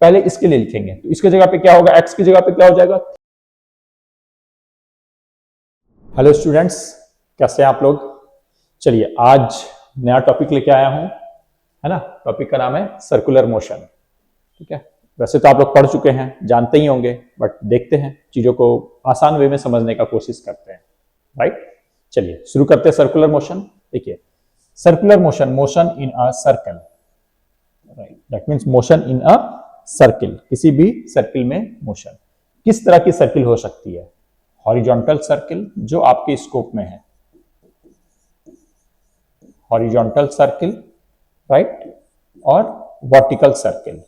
पहले इसके लिए लिखेंगे, तो इसके जगह पे क्या होगा, x की जगह पे क्या हो जाएगा। हेलो स्टूडेंट्स, कैसे हैं आप लोग। चलिए आज नया टॉपिक लेके आया हूं, है ना। टॉपिक का नाम है सर्कुलर मोशन। ठीक है, वैसे तो आप लोग पढ़ चुके हैं, जानते ही होंगे, बट देखते हैं चीजों को आसान वे में समझने का कोशिश करते हैं, राइट। चलिए शुरू करते हैं सर्कुलर मोशन। देखिए, circular motion, motion in a circle, right, that means motion in a circle, किसी भी सर्किल में मोशन। किस तरह की सर्किल हो सकती है, हॉरिजॉन्टल सर्किल जो आपके स्कोप में है, हॉरिजॉन्टल सर्किल, राइट, और vertical circle,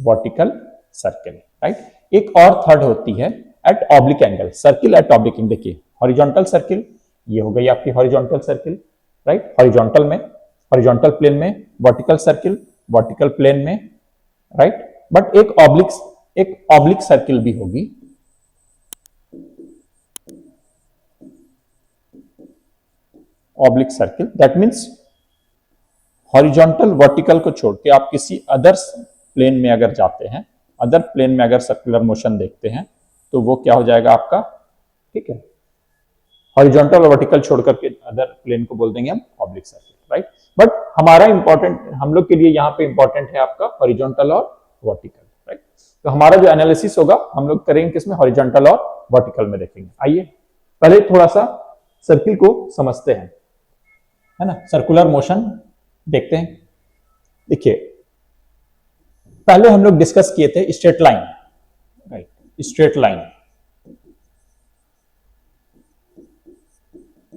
vertical circle, right. एक और थर्ड होती है at oblique angle, circle at oblique angle. देखिए हॉरिजॉन्टल सर्किल, ये हो गई आपकी हॉरिजॉन्टल सर्किल, राइट, हॉरिजॉन्टल में, हॉरिजॉन्टल प्लेन में, वर्टिकल सर्किल, वर्टिकल प्लेन में, राइट। बट एक ऑब्लिक सर्किल भी होगी, oblique circle, that means horizontal vertical को छोड़ के आप किसी अदर प्लेन में अगर जाते हैं, अदर प्लेन में अगर सर्कुलर मोशन देखते हैं, तो वो क्या हो जाएगा आपका, ठीक है, हॉरिजॉन्टल और वर्टिकल छोड़ करके अदर प्लेन को बोल देंगे हम ऑब्लिक सर्किल, राइट। बट हमारा इंपॉर्टेंट, हम लोग के लिए यहाँ पे इंपॉर्टेंट है आपका हॉरिजॉन्टल और वर्टिकल, राइट। तो हमारा जो एनालिसिस होगा हम लोग करेंगे किसमें, हॉरिजॉन्टल और वर्टिकल में देखेंगे। आइए पहले थोड़ा सा सर्किल को समझते हैं, है ना, सर्कुलर मोशन देखते हैं। देखिए पहले हम लोग डिस्कस किए थे straight line, right, straight line.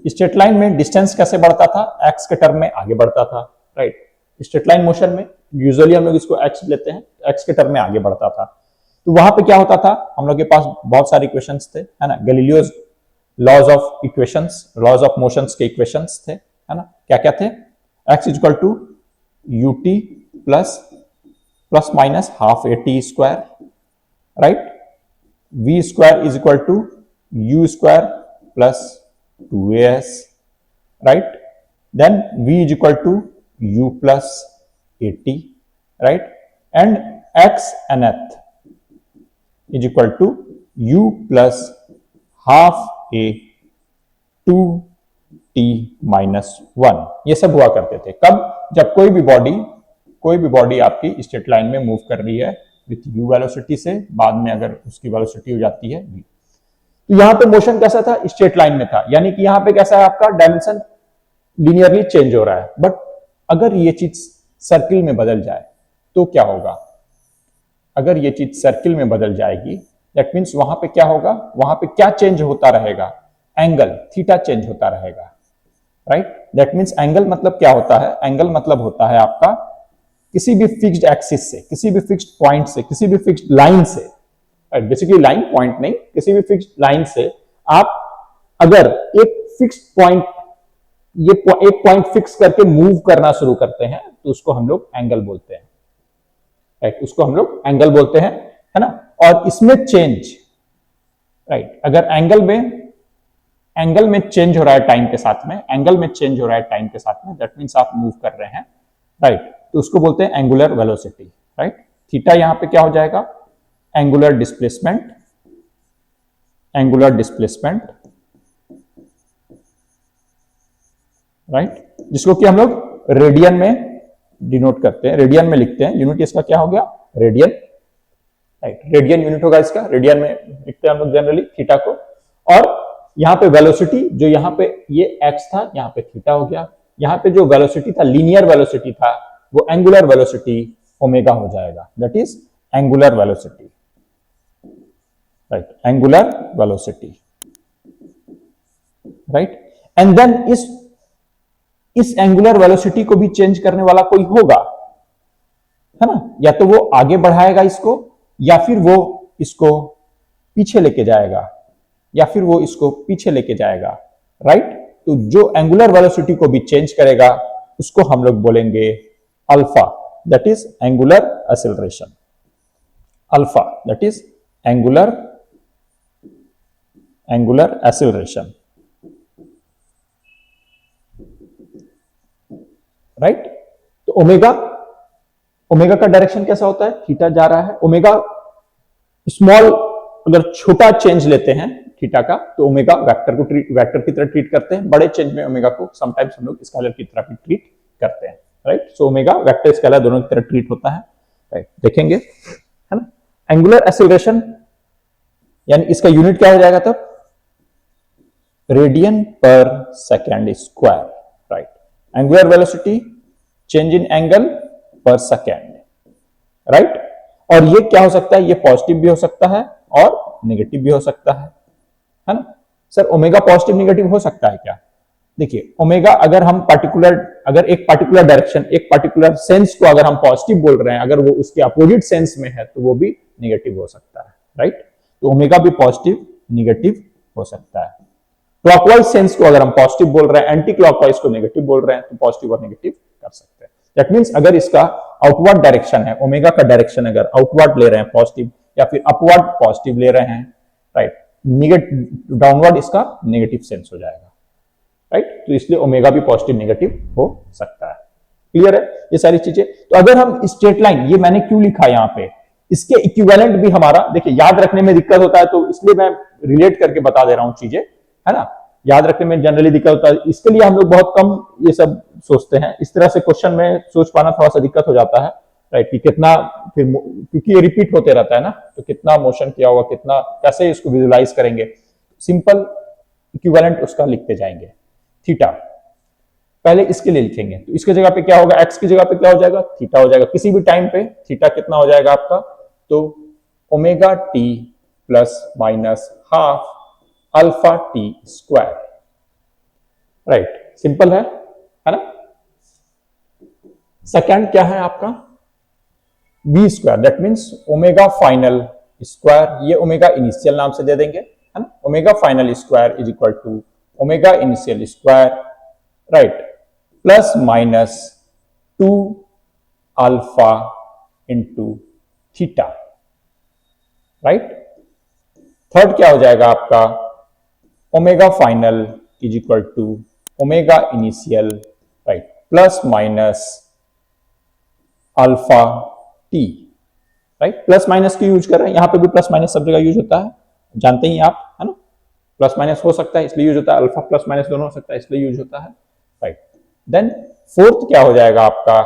Straight line में डिस्टेंस कैसे बढ़ता था, एक्स के टर्म में आगे बढ़ता था, राइट। स्ट्रेट लाइन मोशन में यूजुअली हम लोग इसको एक्स लेते हैं, एक्स के टर्म में आगे बढ़ता था। तो वहां पे क्या होता था, हम लोग के पास बहुत सारे इक्वेशंस थे, है ना, Galileo's laws of equations, laws of motions के इक्वेशंस थे, है ना। क्या क्या थे, x equal to ut plus minus half a t square, right, v square is equal to u square plus 2as, right, then v is equal to u plus 80, right, and x nth is equal to u plus half a 2t minus 1। ये सब हुआ करते थे कब, जब कोई भी body आपकी स्ट्रेट लाइन में मूव कर रही है विथ u वेलोसिटी से, बाद में अगर उसकी वेलोसिटी हो जाती है v। तो यहां पे मोशन कैसा था, स्ट्रेट लाइन में था, यानी कि यहां पे कैसा है आपका डायमेंशन लीनियरली चेंज हो रहा है। बट अगर ये चीज सर्किल में बदल जाए तो क्या होगा, अगर ये चीज सर्किल में बदल जाएगी, दैट मींस वहां पे क्या होगा, वहां पे क्या चेंज होता रहेगा, एंगल थीटा चेंज होता रहेगा, राइट। दैट मींस एंगल मतलब क्या होता है, एंगल मतलब होता है आपका किसी भी फिक्स्ड एक्सिस से, किसी भी फिक्स्ड पॉइंट से, किसी भी फिक्स्ड लाइन से, बेसिकली लाइन, पॉइंट नहीं, किसी भी फिक्स्ड लाइन से आप अगर एक फिक्स्ड पॉइंट, ये एक पॉइंट फिक्स करके मूव करना शुरू करते हैं तो उसको हम लोग एंगल बोलते हैं, राइट, उसको हम लोग एंगल बोलते हैं, है ना। और इसमें चेंज, राइट, अगर एंगल में चेंज हो रहा है टाइम के साथ में, एंगल में चेंज हो रहा है टाइम के साथ में, दैट मींस आप मूव कर रहे हैं, राइट, तो उसको बोलते हैं एंगुलर वेलोसिटी, राइट। थीटा यहां पे क्या हो जाएगा, angular displacement, angular displacement, right, जिसको कि हम लोग रेडियन में डिनोट करते हैं, रेडियन में लिखते हैं, यूनिट इसका क्या हो गया, रेडियन, राइट, रेडियन यूनिट होगा इसका, रेडियन में लिखते हैं हम लोग जनरली थीटा को। और यहां पे वेलोसिटी, जो यहां पे ये x था, यहां पे थीटा हो गया, यहां पे जो वेलोसिटी था, लीनियर वेलोसिटी था, वो एंगुलर वेलोसिटी ओमेगा हो जाएगा, that is angular velocity, right, angular velocity, right. And then इस एंगुलर वेलोसिटी को भी चेंज करने वाला कोई होगा, है ना, या तो वो आगे बढ़ाएगा इसको, या फिर वो इसको पीछे लेके जाएगा, या फिर वो इसको पीछे लेके जाएगा, राइट। तो जो एंगुलर वेलोसिटी को भी चेंज करेगा उसको हम लोग बोलेंगे alpha, that is angular acceleration, alpha that is angular acceleration, right. तो ओमेगा ओमेगा का डायरेक्शन कैसा होता है, थीटा जा रहा है, ओमेगा स्मॉल अगर छोटा चेंज लेते हैं थीटा का तो ओमेगा वेक्टर की तरह ट्रीट करते हैं, बड़े चेंज में ओमेगा को समटाइम्स हम लोग स्केलर की तरह भी ट्रीट करते हैं, right. So omega vector scalar दोनों की तरह ट्रीट होता है, राइट, देखेंगे, है ना। एंगुलर एक्सेलरेशन यानी इसका यूनिट क्या हो जाएगा तब, रेडियन पर second square, right. Angular velocity change in angle पर सेकेंड, राइट। और ये क्या हो सकता है, ये पॉजिटिव भी हो सकता है और नेगेटिव भी हो सकता है ना। सर ओमेगा पॉजिटिव नेगेटिव हो सकता है क्या, देखिए ओमेगा अगर हम अगर एक पार्टिकुलर डायरेक्शन, एक पार्टिकुलर सेंस को अगर हम पॉजिटिव बोल रहे हैं, अगर वो उसके अपोजिट सेंस में है तो वो भी नेगेटिव हो सकता है, राइट। तो ओमेगा भी पॉजिटिव नेगेटिव हो सकता है। क्लॉकवाइज सेंस को अगर हम पॉजिटिव बोल रहे हैं, एंटी क्लॉकवाइज को नेगेटिव बोल रहे हैं, तो पॉजिटिव और नेगेटिव कर सकते हैं। दैट मींस अगर इसका आउटवर्ड डायरेक्शन है, ओमेगा का डायरेक्शन अगर आउटवर्ड ले रहे हैं पॉजिटिव, या फिर अपवर्ड पॉजिटिव ले रहे हैं, राइट, नेगेटिव डाउनवर्ड इसका नेगेटिव सेंस हो जाएगा, राइट। तो इसलिए ओमेगा भी पॉजिटिव नेगेटिव हो सकता है। क्लियर है ये सारी चीजें। तो अगर हम स्ट्रेट लाइन, ये मैंने क्यों लिखा यहां पे, इसके इक्विवेलेंट भी हमारा देखिए याद रखने में दिक्कत होता है, तो इसलिए मैं रिलेट करके बता दे रहा हूं चीजें, है ना। याद रखने में जनरली दिक्कत होता है, इसके लिए हम लोग बहुत कम ये सब सोचते हैं। इस तरह से क्वेश्चन में सोच पाना थोड़ा सा दिक्कत हो जाता है, राइट, कि कितना फिर, क्योंकि ये रिपीट होते रहता है ना, तो कितना मोशन किया होगा, कितना कैसे इसको विजुलाइज करेंगे। सिंपल इक्विवेलेंट उसका लिखते जाएंगे। थीटा पहले इसके लिए लिखेंगे, तो इसके जगह पे क्या होगा, एक्स की जगह पे क्या हो जाएगा, थीटा हो जाएगा। किसी भी टाइम पे थीटा कितना हो जाएगा आपका, तो omega t plus minus half alpha t square, right, simple है ना। सेकेंड क्या है आपका, b square, that means omega final square, ये ओमेगा इनिशियल नाम से दे देंगे, है ना। Omega final square is equal to omega initial square, right, plus minus 2 alpha into theta, right. Third क्या हो जाएगा आपका, omega final is equal to omega initial, right, plus minus alpha T, right. Plus minus की use कर रहे हैं, यहां पे भी प्लस माइनस सब जगह यूज होता है, जानते ही आप, है ना। प्लस माइनस हो सकता है इसलिए यूज होता है, अल्फा प्लस माइनस दोनों हो सकता है इसलिए यूज होता है, राइट। देन फोर्थ क्या हो जाएगा आपका,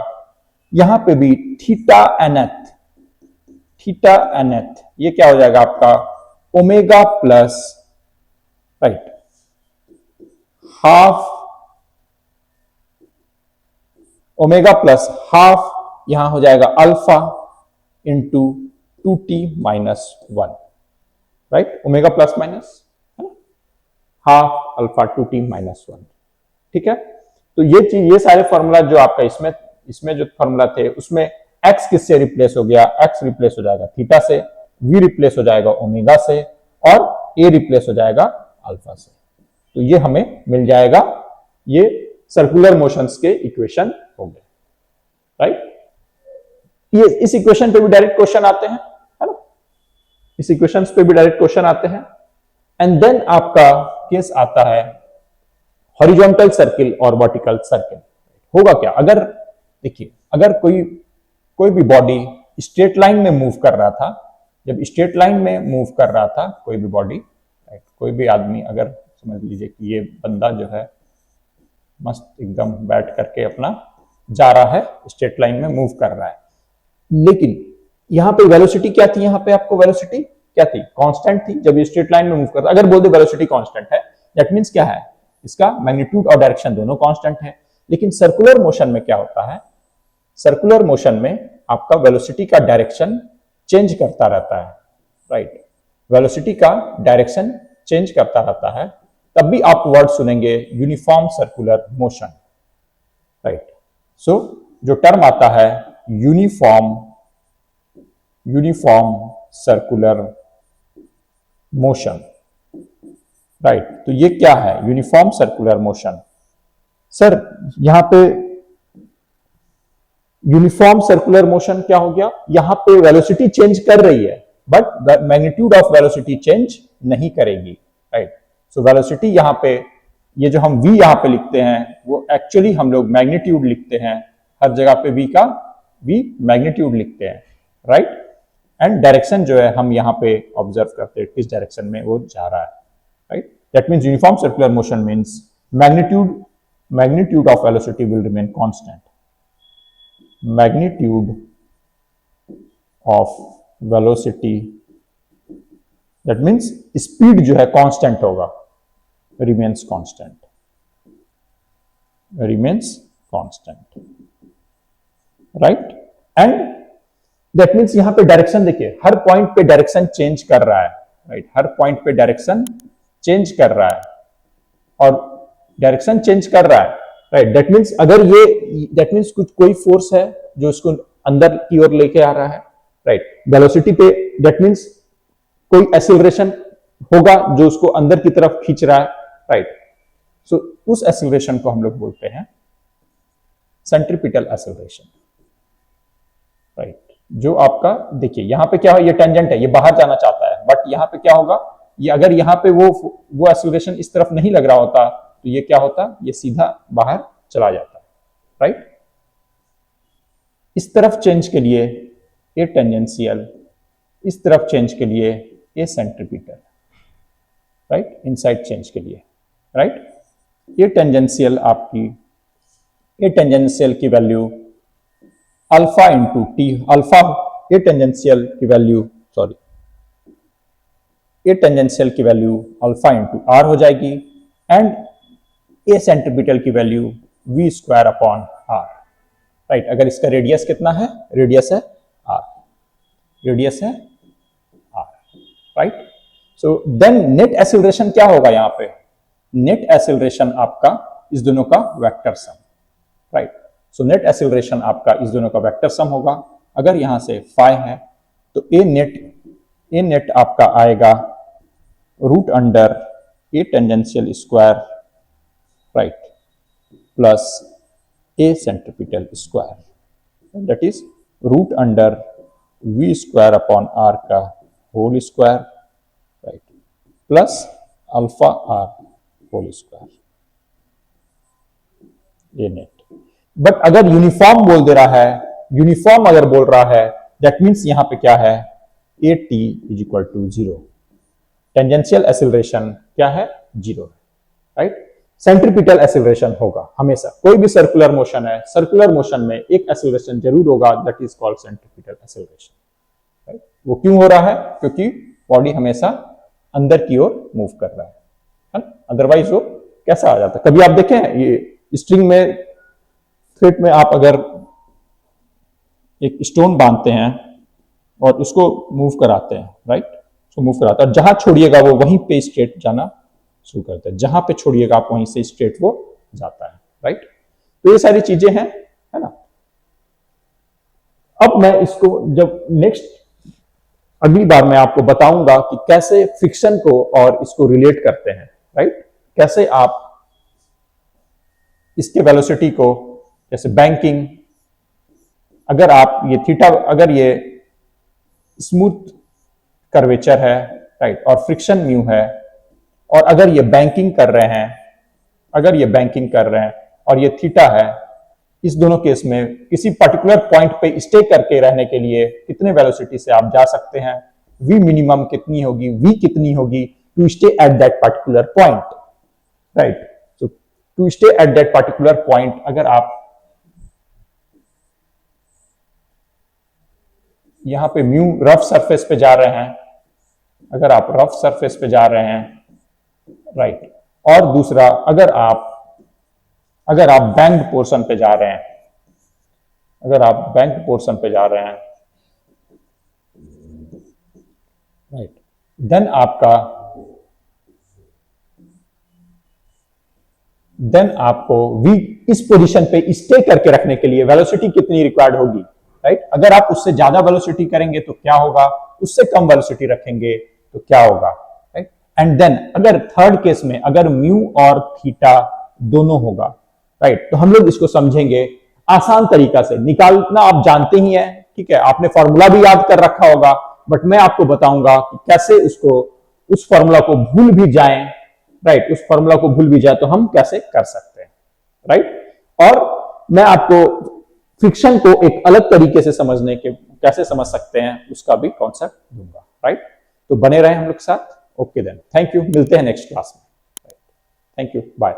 यहां पे भी थीटा एनथ, थीटा एनथ, ये क्या हो जाएगा आपका, omega plus, right, half, omega plus half, यहां हो जाएगा alpha into 2t minus 1, right, omega plus minus, है ना, हाफ अल्फा 2t माइनस 1, ठीक है। तो ये चीज, ये सारे फॉर्मूला जो आपका इसमें जो फॉर्मूला थे उसमें x किससे रिप्लेस हो गया, x रिप्लेस हो जाएगा थीटा से, v रिप्लेस हो जाएगा ओमेगा से, और a रिप्लेस हो जाएगा अल्फा से। तो ये हमें मिल जाएगा, ये सर्कुलर मोशंस के इक्वेशन हो गए, राइट। ये इस इक्वेशन पे भी डायरेक्ट क्वेश्चन आते हैं, है ना, इस इक्वेशंस पे भी डायरेक्ट क्वेश्चन आते हैं। एंड देन आपका केस आता है हॉरिजॉन्टल सर्किल और वर्टिकल सर्किल। होगा क्या, अगर देखिए, अगर कोई भी बॉडी स्ट्रेट लाइन में मूव कर रहा था, जब स्ट्रेट लाइन में मूव कर रहा था कोई भी बॉडी, कोई भी आदमी, अगर समझ लीजिए कि ये बंदा जो है मस्त एकदम बैठ करके अपना जा रहा है, स्ट्रेट लाइन में मूव कर रहा है, लेकिन यहां पे वेलोसिटी क्या थी, यहां पे आपको वेलोसिटी क्या थी, कांस्टेंट थी जब ये स्ट्रेट लाइन में मूव करता। अगर बोल दे वेलोसिटी कांस्टेंट है, दैट मींस क्या है, इसका मैग्नीट्यूड और डायरेक्शन दोनों कांस्टेंट है। लेकिन सर्कुलर मोशन में क्या होता है, सर्कुलर मोशन में आपका वेलोसिटी का डायरेक्शन चेंज करता रहता है, राइट, वेलोसिटी का डायरेक्शन चेंज करता रहता है, तब भी आप वर्ड सुनेंगे यूनिफॉर्म सर्कुलर मोशन, राइट। सो जो टर्म आता है यूनिफॉर्म सर्कुलर मोशन, राइट। तो ये क्या है, यूनिफॉर्म सर्कुलर मोशन। सर यहां पे यूनिफॉर्म सर्कुलर मोशन क्या हो गया, यहां पे वेलोसिटी चेंज कर रही है but magnitude of velocity change नहीं करेगी, राइट। सो वेलोसिटी यहां पे, ये जो हम v यहां पे लिखते हैं वो एक्चुअली हम लोग मैग्नीट्यूड लिखते हैं, हर जगह पे v का वी मैग्नीट्यूड लिखते हैं, राइट। एंड डायरेक्शन जो है हम यहाँ पे ऑब्जर्व करते हैं किस डायरेक्शन में वो जा रहा है, right. That means uniform circular motion means magnitude of velocity will remain constant. Magnitude of velocity, that means speed जो है constant होगा, remains constant, right? And that means यहाँ पे डायरेक्शन देखिए, हर पॉइंट पे डायरेक्शन चेंज कर रहा है, राइट। हर पॉइंट पे डायरेक्शन चेंज कर रहा है और डायरेक्शन चेंज कर रहा है, राइट। दैट मीन्स अगर दैट मीन्स कुछ कोई फोर्स है जो इसको अंदर की ओर लेके आ रहा है, राइट। वेलोसिटी पे दैट मीन्स कोई एक्सेलरेशन होगा जो उसको अंदर की तरफ खींच रहा है, राइट। सो उस एक्सेलरेशन को हम लोग बोलते हैं सेंट्रीपिटल एक्सेलरेशन, राइट। जो आपका देखिए यहां पे क्या है, ये टेंजेंट है, ये बाहर जाना चाहता है, बट यहां पे क्या होगा, ये अगर यहां पे वो एक्सेलरेशन इस तरफ नहीं लग रहा होता तो ये क्या होता, ये सीधा बाहर चला जाता, राइट। इस तरफ चेंज के लिए ये टेंजेंशियल, इस तरफ चेंज के लिए ये सेंट्रीपिटल, राइट। इनसाइड चेंज के लिए, राइट। ये टेंजेंशियल आपकी, ये टेंजेंशियल की value alpha into t, alpha, ये टेंजेंशियल की वैल्यू, सॉरी, ये टेंजेंशियल की वैल्यू अल्फा इंटू आर हो जाएगी एंड ए सेंट्रीपिटल की value v square upon R, right. अगर इसका रेडियस कितना है, रेडियस है आर, रेडियस है R, right. So then net acceleration क्या होगा यहाँ पे, नेट एक्सेलरेशन आपका इस दोनों का vector sum, right. So net acceleration आपका इस दोनों का वेक्टर सम होगा। अगर यहां से फाई है तो ए नेट आपका आएगा root under a tangential square, right, plus a centripetal square, that is root under v square upon r का whole square, right, plus alpha r whole square, ये नेट। बट अगर यूनिफॉर्म बोल दे रहा है, यूनिफॉर्म अगर बोल रहा है, दैट मीन्स यहां पे क्या है, a t is equal to 0, tangential acceleration क्या है, 0, राइट। सेंट्रीपिटल एक्सेलरेशन होगा हमेशा, कोई भी सर्कुलर मोशन है, सर्कुलर मोशन में एक एक्सेलरेशन जरूर होगा, that is called centripetal acceleration, right. वो क्यों हो रहा है, क्योंकि बॉडी हमेशा अंदर की ओर मूव कर रहा है, अदरवाइज वो कैसा आ जाता है। कभी आप देखें ये स्ट्रिंग में, थ्रेड में आप अगर एक स्टोन बांधते हैं और उसको मूव कराते हैं, राइट, उसको मूव कराते हैं और जहां छोड़िएगा वो वहीं पे स्ट्रेट जाना शुरू करता है, जहां पे छोड़िएगा आप वहीं से स्ट्रेट वो जाता है, राइट। तो ये सारी चीजें हैं, है ना। अब मैं इसको जब नेक्स्ट अगली बार मैं आपको बताऊंगा कि कैसे फ्रिक्शन को और इसको रिलेट करते हैं, राइट। कैसे आप इसके वेलोसिटी को, जैसे बैंकिंग, अगर आप ये थीटा, अगर ये स्मूथ कर्वेचर है, राइट, और फ्रिक्शन म्यू है, और अगर ये बैंकिंग कर रहे हैं, अगर ये बैंकिंग कर रहे हैं और ये थीटा है, इस दोनों केस में किसी पर्टिकुलर पॉइंट पे स्टे करके रहने के लिए कितने वेलोसिटी से आप जा सकते हैं, वी मिनिमम कितनी होगी, वी कितनी होगी to stay at that particular point, right. So to stay at that particular point, अगर आप यहां पे म्यू रफ सरफेस पे जा रहे हैं, अगर आप रफ सरफेस पे जा रहे हैं, राइट, और दूसरा अगर आप बैंक्ड पोर्शन पे जा रहे हैं, अगर आप बैंक्ड पोर्शन पे जा रहे हैं, राइट, देन आपको वी इस पोजीशन पे स्टे करके रखने के लिए वेलोसिटी कितनी रिक्वायर्ड होगी, राइट। अगर आप उससे ज्यादा वेलोसिटी करेंगे तो क्या होगा, उससे कम वेलोसिटी रखेंगे तो क्या होगा, राइट। एंड देन अगर थर्ड केस में अगर म्यू और थीटा दोनों होगा, राइट, तो हम लोग इसको समझेंगे आसान तरीका से, निकालना आप जानते ही हैं, ठीक है, आपने फॉर्मूला भी याद कर रखा होगा, बट मैं आपको बताऊंगा कि कैसे उसको, उस फॉर्मूला को भूल भी जाएं, राइट, उस फॉर्मूला को भूल भी जाए तो हम कैसे कर सकते हैं, राइट। और मैं आपको फ्रिक्शन को एक अलग तरीके से समझने के कैसे समझ सकते हैं उसका भी कॉन्सेप्ट दूंगा, राइट। तो बने रहे हम लोग के साथ। ओके देन, थैंक यू, मिलते हैं नेक्स्ट क्लास में। Thank you, bye.